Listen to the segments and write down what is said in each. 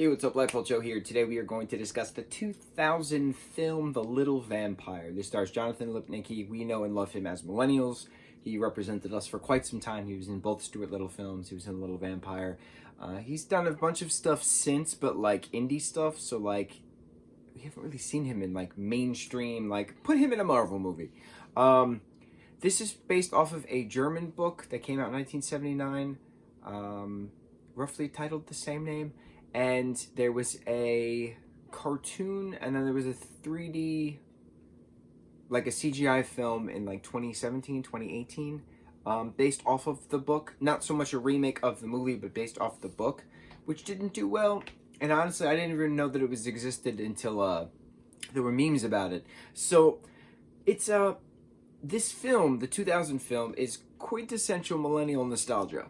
Hey, what's up, lightboltjoe here. Today we are going to discuss the 2000 film The Little Vampire. This stars Jonathan Lipnicki. We know and love him as millennials. He represented us for quite some time. He was in both Stuart Little films. He was in The Little Vampire. He's done a bunch of stuff since, but like indie stuff. So like, we haven't really seen him in like mainstream, like put him in a Marvel movie. This is based off of a German book that came out in 1979, roughly titled the same name. And there was a cartoon, and then there was a 3D, like a CGI film in like 2017, 2018, based off of the book. Not so much a remake of the movie, but based off the book, which didn't do well. And honestly, I didn't even know that it was existed until there were memes about it. So it's this film, the 2000 film, is quintessential millennial nostalgia.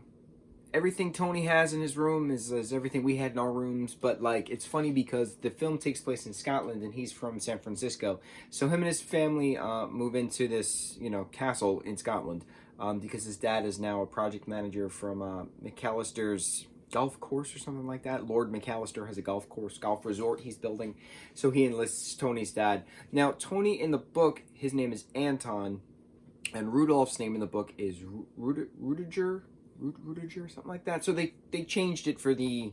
Everything Tony has in his room is everything we had in our rooms, but like it's funny because the film takes place in Scotland and he's from San Francisco. So him and his family move into this, castle in Scotland because his dad is now a project manager from McAllister's golf course or something like that. Lord McAllister has a golf resort he's building. So he enlists Tony's dad. Now, Tony in the book, his name is Anton, and Rudolph's name in the book is Rudiger, something like that. So they changed it for the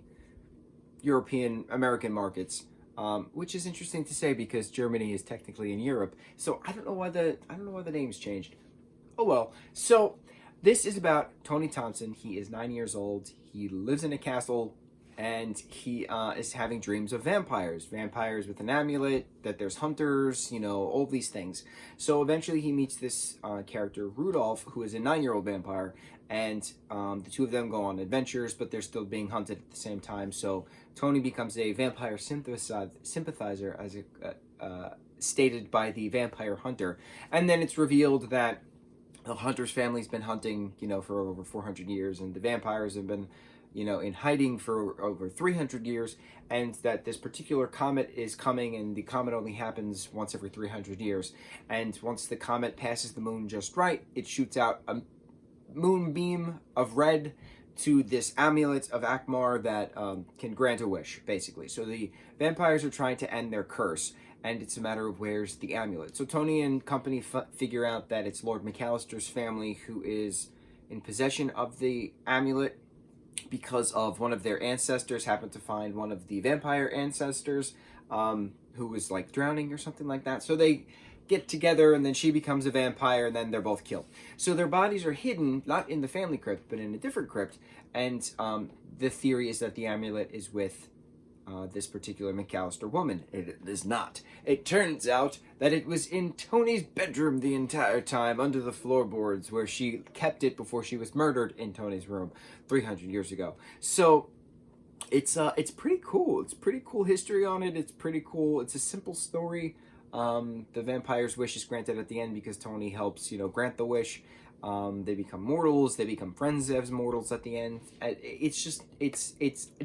European American markets, which is interesting to say because Germany is technically in Europe. So I don't know why the name's changed. Oh well. So this is about Tony Thompson. He is 9 years old. He lives in a castle, and he is having dreams of vampires with an amulet, that there's hunters, all these things. So eventually he meets this character, Rudolph, who is a 9-year-old vampire, and the two of them go on adventures, but they're still being hunted at the same time. So Tony becomes a vampire sympathizer, as stated by the vampire hunter. And then it's revealed that the hunter's family's been hunting, for over 400 years, and the vampires have been in hiding for over 300 years, and that this particular comet is coming, and the comet only happens once every 300 years. And once the comet passes the moon just right, it shoots out a moonbeam of red to this amulet of Akmar that can grant a wish, basically. So the vampires are trying to end their curse, and it's a matter of where's the amulet. So Tony and company figure out that it's Lord McAllister's family who is in possession of the amulet, because of one of their ancestors happened to find one of the vampire ancestors who was like drowning or something like that. So they get together, and then she becomes a vampire, and then they're both killed. So their bodies are hidden, not in the family crypt, but in a different crypt. And the theory is that the amulet is with this particular McAllister woman. It is not. It turns out that it was in Tony's bedroom the entire time, under the floorboards, where she kept it before she was murdered in Tony's room 300 years ago. So it's pretty cool. It's pretty cool history on it. It's pretty cool. It's a simple story. The vampire's wish is granted at the end because Tony helps, grant the wish. They become mortals. They become friends as mortals at the end. It's just, it's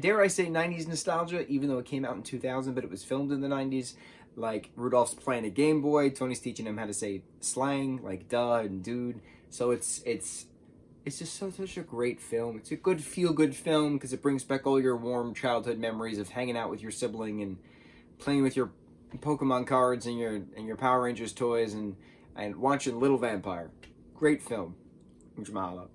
dare I say 90s nostalgia, even though it came out in 2000, but it was filmed in the 90s. Like, Rudolph's playing a Game Boy. Tony's teaching him how to say slang, like duh and dude. So it's just such a great film. It's a good feel-good film because it brings back all your warm childhood memories of hanging out with your sibling and playing with your Pokemon cards and your Power Rangers toys and watching Little Vampire. Great film. Mucho mahalo.